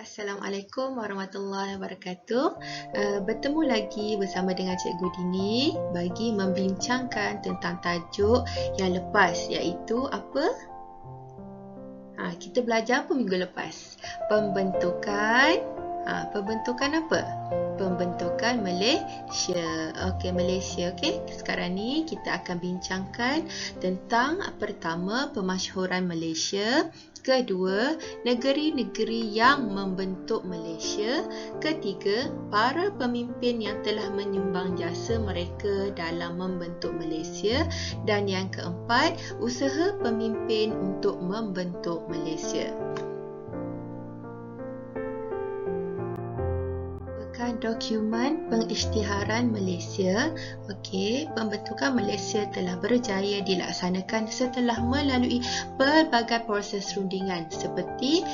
Assalamualaikum warahmatullahi wabarakatuh. Bertemu lagi bersama dengan Cikgu Dini bagi membincangkan tentang tajuk yang lepas, iaitu apa? Kita belajar apa minggu lepas? Pembentukan apa? Pembentukan Malaysia. Malaysia. Sekarang ni kita akan bincangkan tentang pertama, pemasyhuran Malaysia. Kedua, negeri-negeri yang membentuk Malaysia. Ketiga, para pemimpin yang telah menyumbang jasa mereka dalam membentuk Malaysia. Dan yang keempat, usaha pemimpin untuk membentuk Malaysia. Dokumen pengisytiharan Malaysia. Pembentukan Malaysia telah berjaya dilaksanakan setelah melalui pelbagai proses rundingan seperti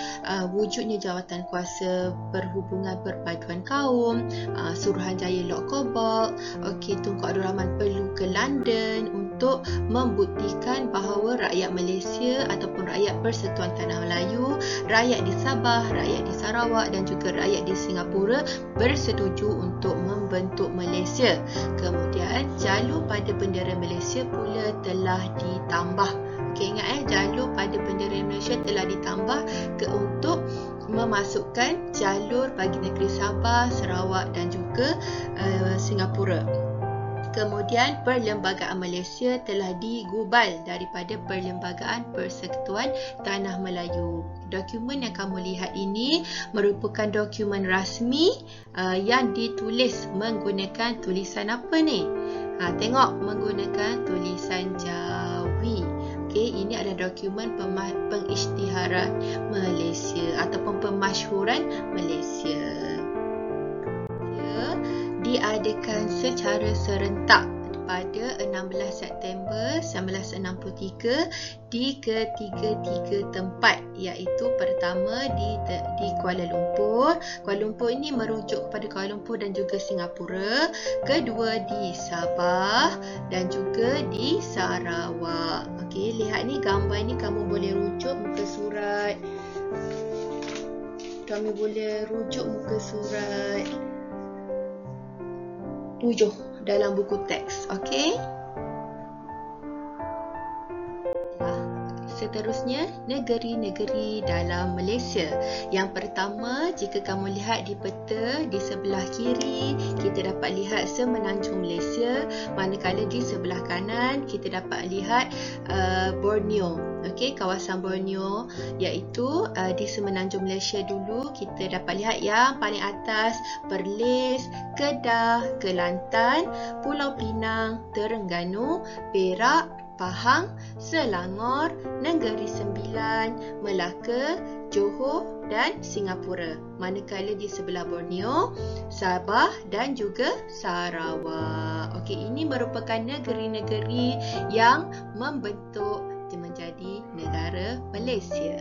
wujudnya jawatan kuasa perhubungan perpaduan kaum, Suruhanjaya Lok Kobok. Tunku Abdul Rahman perlu ke London untuk membuktikan bahawa rakyat Malaysia ataupun rakyat Persekutuan Tanah Melayu, rakyat di Sabah, rakyat di Sarawak dan juga rakyat di Singapura bersetuju untuk membentuk Malaysia. Kemudian jalur pada bendera Malaysia pula telah ditambah. Ingat jalur pada bendera Malaysia telah ditambah untuk memasukkan jalur bagi negeri Sabah, Sarawak dan juga Singapura. Kemudian Perlembagaan Malaysia telah digubal daripada Perlembagaan Persekutuan Tanah Melayu. Dokumen yang kamu lihat ini merupakan dokumen rasmi yang ditulis menggunakan tulisan apa ni? Tengok, menggunakan tulisan Jawi. Ini adalah dokumen pengisytiharan Malaysia ataupun pemasyhuran Malaysia. Diadakan secara serentak pada 16 September 1963 di ketiga-tiga tempat, iaitu pertama di Kuala Lumpur. Kuala Lumpur ini merujuk kepada Kuala Lumpur dan juga Singapura. Kedua di Sabah dan juga di Sarawak. Lihat ni gambar ni, kamu boleh rujuk muka surat. Kami boleh rujuk muka surat 7 dalam buku teks. Seterusnya, negeri-negeri dalam Malaysia. Yang pertama, jika kamu lihat di peta di sebelah kiri, kita dapat lihat Semenanjung Malaysia, manakala di sebelah kanan kita dapat lihat Borneo. Kawasan Borneo, iaitu di Semenanjung Malaysia dulu kita dapat lihat yang paling atas Perlis, Kedah, Kelantan, Pulau Pinang, Terengganu, Perak, Pahang, Selangor, Negeri Sembilan, Melaka, Johor dan Singapura. Manakala di sebelah Borneo, Sabah dan juga Sarawak. Ini merupakan negeri-negeri yang membentuk menjadi negara Malaysia.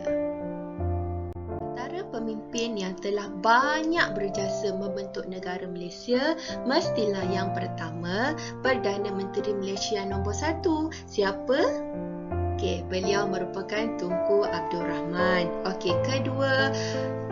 Antara pemimpin yang telah banyak berjasa membentuk negara Malaysia, mestilah yang pertama Perdana Menteri Malaysia nombor 1. Siapa? Beliau merupakan Tunku Abdul Rahman. Kedua,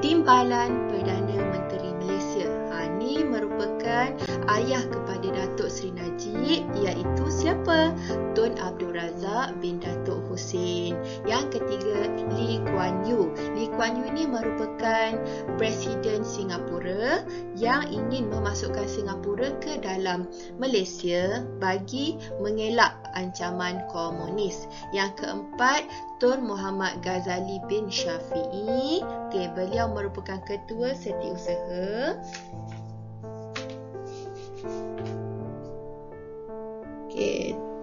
Timbalan Perdana Menteri Malaysia. Ini merupakan ayah kepada Datuk Seri Najib, iaitu siapa? Tun Abdul Razak bin Datuk Hussein. Yang ketiga, Lee Kuan Yew. Lee Kuan Yew ini merupakan Presiden Singapura yang ingin memasukkan Singapura ke dalam Malaysia bagi mengelak ancaman komunis. Yang keempat, Tun Muhammad Ghazali bin Syafi'i. Beliau merupakan Ketua Setiausaha.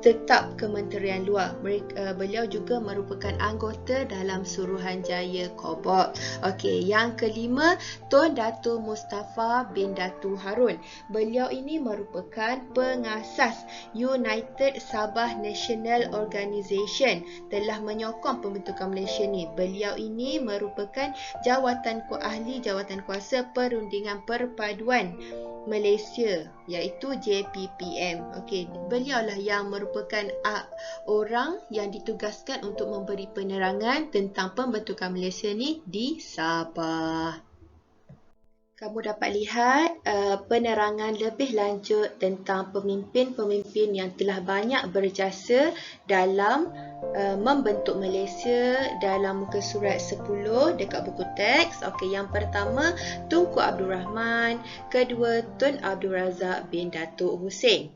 Tetap Kementerian Luar. Beliau juga merupakan anggota dalam Suruhanjaya Kobok. Yang kelima, Tun Dato' Mustafa bin Dato' Harun. Beliau ini merupakan pengasas United Sabah National Organisation, telah menyokong pembentukan Malaysia ni. Beliau ini merupakan ahli jawatan kuasa perundingan perpaduan Malaysia, iaitu JPPM. Beliaulah yang merupakan orang yang ditugaskan untuk memberi penerangan tentang pembentukan Malaysia ni di Sabah. Kamu dapat lihat penerangan lebih lanjut tentang pemimpin-pemimpin yang telah banyak berjasa dalam membentuk Malaysia dalam muka surat 10 dekat buku teks. Okey, yang pertama Tunku Abdul Rahman, kedua Tun Abdul Razak bin Datuk Hussein.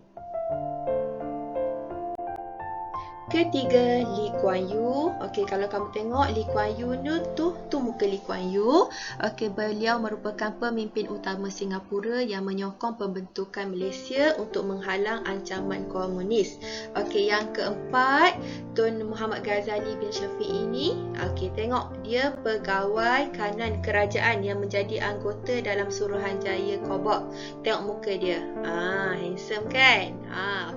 Ketiga, Lee Kuan Yew. Okey, kalau kamu tengok Lee Kuan Yew tu muka Lee Kuan Yew. Okey, beliau merupakan pemimpin utama Singapura yang menyokong pembentukan Malaysia untuk menghalang ancaman komunis. Okey, yang keempat, Tun Muhammad Ghazali bin Shafiq ini. Okey, tengok dia pegawai kanan kerajaan yang menjadi anggota dalam Suruhanjaya Kobok. Tengok muka dia. Handsome kan?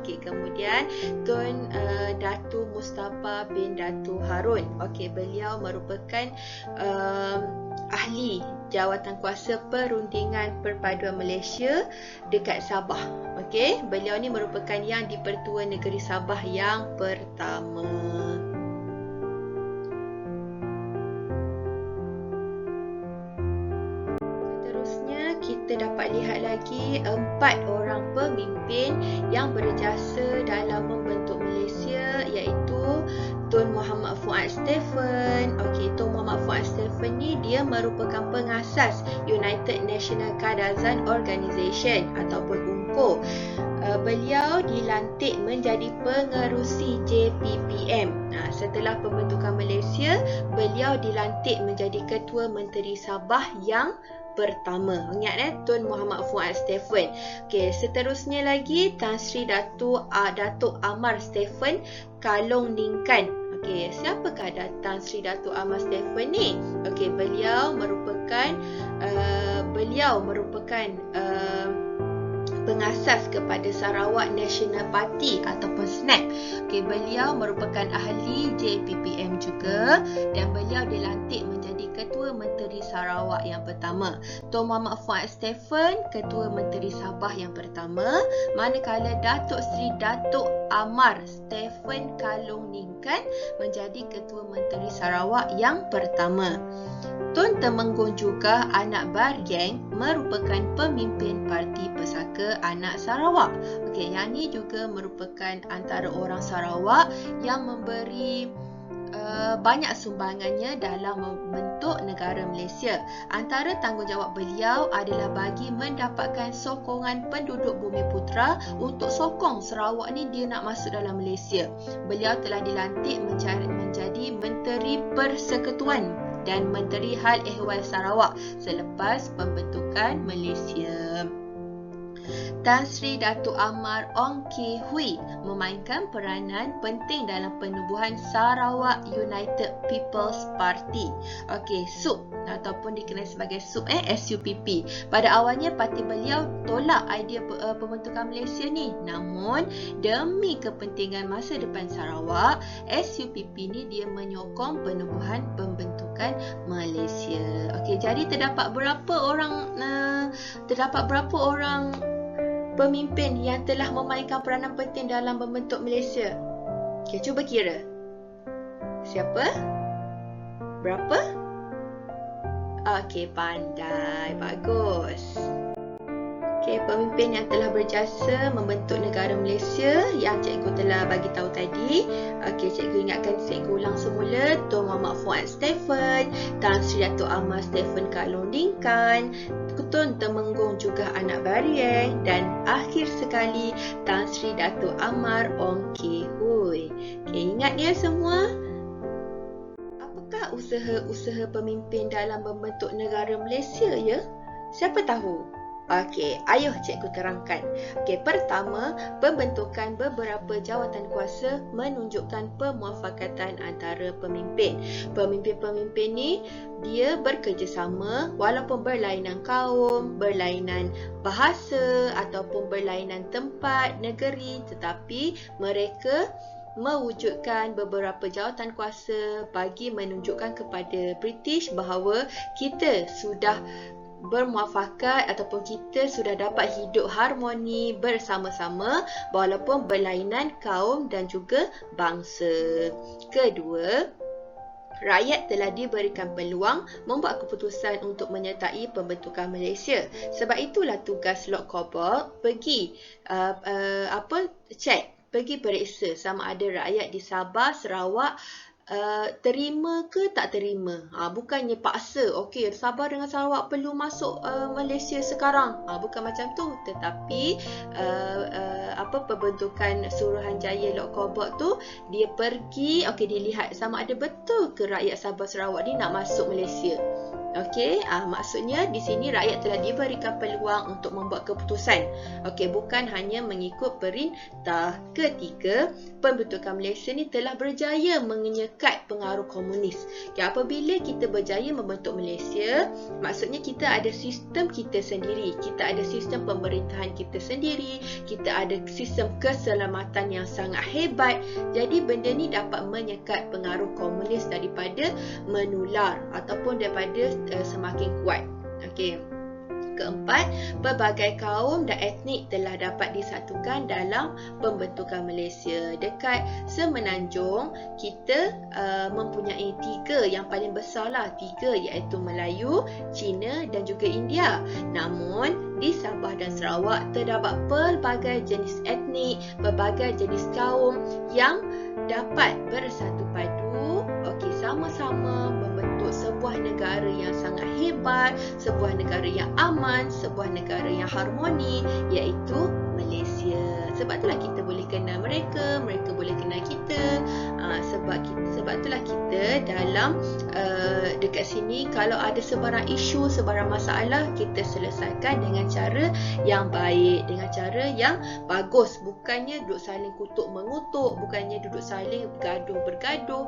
Okey, kemudian Tun Datu Mustafa bin Datu Harun. Okey, beliau merupakan ahli jawatan kuasa perundingan perpaduan Malaysia dekat Sabah. Okey, beliau ni merupakan yang di-Pertua Negeri Sabah yang pertama. Kita dapat lihat lagi 4 orang pemimpin yang berjasa dalam membentuk Malaysia, iaitu Tun Muhammad Fuad Stephen. Okey, Tun Muhammad Fuad Stephen ni dia merupakan pengasas United National Kadazan Organisation ataupun UNCO. Beliau dilantik menjadi pengerusi JPPM. Setelah pembentukan Malaysia, beliau dilantik menjadi Ketua Menteri Sabah yang pertama. Ingat Tun Muhammad Fuad Stephen. Okey, seterusnya lagi Tan Sri Datuk Amar Stephen Kalong Ningkan. Okey, siapakah Tan Sri Datuk Amar Stephen ni? Okey, beliau merupakan pengasas kepada Sarawak National Party ataupun SNAP. Okey, beliau merupakan ahli JPPM juga dan beliau dilantik menjadi Ketua Menteri Sarawak yang pertama. Tun Muhammad Fuad Stephen Ketua Menteri Sabah yang pertama, manakala Datuk Seri Datuk Amar Stephen Kalong Ningkan menjadi Ketua Menteri Sarawak yang pertama. Tun Temenggung juga Anak Baryeng merupakan pemimpin Parti Pesaka Anak Sarawak. Okey, yang ni juga merupakan antara orang Sarawak yang memberi banyak sumbangannya dalam membentuk negara Malaysia. Antara tanggungjawab beliau adalah bagi mendapatkan sokongan penduduk Bumiputera untuk sokong Sarawak ni dia nak masuk dalam Malaysia. Beliau telah dilantik menjadi Menteri Persekutuan dan Menteri Hal Ehwal Sarawak selepas pembentukan Malaysia. Tan Sri Datuk Amar Ong Ki Hui memainkan peranan penting dalam penubuhan Sarawak United People's Party. Okey, SUP ataupun dikenal sebagai SUP, SUPP. Pada awalnya parti beliau tolak idea pembentukan Malaysia ni. Namun demi kepentingan masa depan Sarawak, SUPP ni dia menyokong penubuhan pembentukan Malaysia. Okey, jadi terdapat berapa orang pemimpin yang telah memainkan peranan penting dalam membentuk Malaysia? Okay, cuba kira. Siapa? Berapa? Okey, pandai. Bagus. Okey, pemimpin yang telah berjasa membentuk negara Malaysia yang cikgu telah bagi tahu tadi. Okey, cikgu ingatkan, cikgu ulang semula. Tun Muhammad Fuad Stephen, Tan Sri Datuk Amar Stephen Kalong Ningkan, Tun Temenggung juga Anak Baryeng, dan akhir sekali Tan Sri Datuk Amar Ong Ki Hui. Okey, ingat ya semua? Apakah usaha-usaha pemimpin dalam membentuk negara Malaysia ya? Siapa tahu? Okey, ayuh cikgu terangkan. Okey, pertama, pembentukan beberapa jawatan kuasa menunjukkan pemuafakatan antara pemimpin. Pemimpin-pemimpin ni dia bekerjasama walaupun berlainan kaum, berlainan bahasa ataupun berlainan tempat, negeri, tetapi mereka mewujudkan beberapa jawatan kuasa bagi menunjukkan kepada British bahawa kita sudah bermuafakat ataupun kita sudah dapat hidup harmoni bersama-sama walaupun berlainan kaum dan juga bangsa. Kedua, Rakyat telah diberikan peluang membuat keputusan untuk menyertai pembentukan Malaysia. Sebab itulah tugas Lord Coburg pergi pergi periksa sama ada rakyat di Sabah, Sarawak terima ke tak terima. Bukannya paksa, okey Sabah dengan Sarawak perlu masuk Malaysia sekarang. Bukan macam tu, tetapi pembentukan Suruhanjaya Lord Coburg tu, dia pergi, dilihat sama ada betul ke rakyat Sabah Sarawak ni nak masuk Malaysia. Okey, maksudnya di sini rakyat telah diberikan peluang untuk membuat keputusan. Okey, bukan hanya mengikut perintah. Ketiga, pembentukan Malaysia ni telah berjaya menyekat pengaruh komunis. Okay, apabila kita berjaya membentuk Malaysia, maksudnya kita ada sistem kita sendiri, kita ada sistem pemerintahan kita sendiri, kita ada sistem keselamatan yang sangat hebat. Jadi benda ni dapat menyekat pengaruh komunis daripada menular ataupun daripada semakin kuat. Okey. Keempat, pelbagai kaum dan etnik telah dapat disatukan dalam pembentukan Malaysia. Dekat Semenanjung, kita mempunyai tiga yang paling besarlah, tiga iaitu Melayu, Cina dan juga India. Namun, di Sabah dan Sarawak terdapat pelbagai jenis etnik, pelbagai jenis kaum yang dapat bersatu padu, sama-sama membentuk sebuah negara yang sangat hebat, sebuah negara yang aman, sebuah negara yang harmoni, iaitu Malaysia. Sebab itulah kita boleh kenal mereka, mereka boleh kenal kita. Sebab itulah kita dalam dekat sini, kalau ada sebarang isu, sebarang masalah, kita selesaikan dengan cara yang baik, dengan cara yang bagus. Bukannya duduk saling kutuk mengutuk, bukannya duduk saling bergaduh,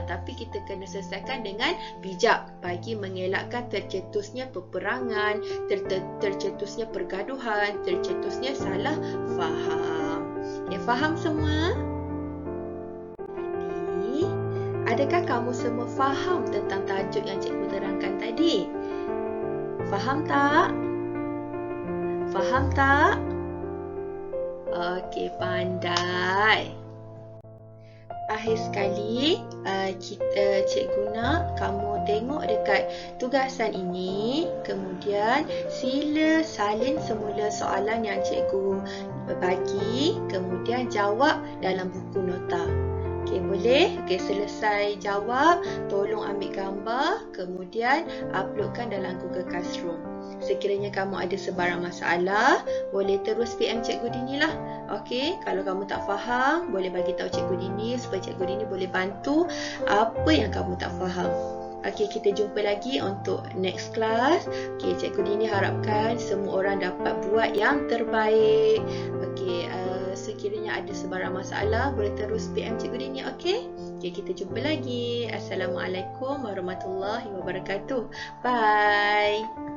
tapi kita kena selesaikan dengan bijak bagi mengelakkan tercetusnya peperangan, tercetusnya pergaduhan, tercetusnya salah faham. Faham semua? Jadi, adakah kamu semua faham tentang tajuk yang cikgu terangkan tadi? Faham tak? Faham tak? Okey, pandai. Akhir sekali, cikgu nak kamu tengok dekat tugasan ini, kemudian sila salin semula soalan yang cikgu bagi, kemudian jawab dalam buku nota. Okey, boleh? Okey, selesai jawab, tolong ambil gambar, kemudian uploadkan dalam Google Classroom. Sekiranya kamu ada sebarang masalah, boleh terus PM Cikgu Dini lah. Okey, kalau kamu tak faham, boleh bagi tahu Cikgu Dini supaya Cikgu Dini boleh bantu apa yang kamu tak faham. Okey, kita jumpa lagi untuk next class. Okey, Cikgu Dini harapkan semua orang dapat buat yang terbaik. Okey, sekiranya ada sebarang masalah, boleh terus PM Cikgu Dini. Okey? Okey, kita jumpa lagi. Assalamualaikum warahmatullahi wabarakatuh. Bye.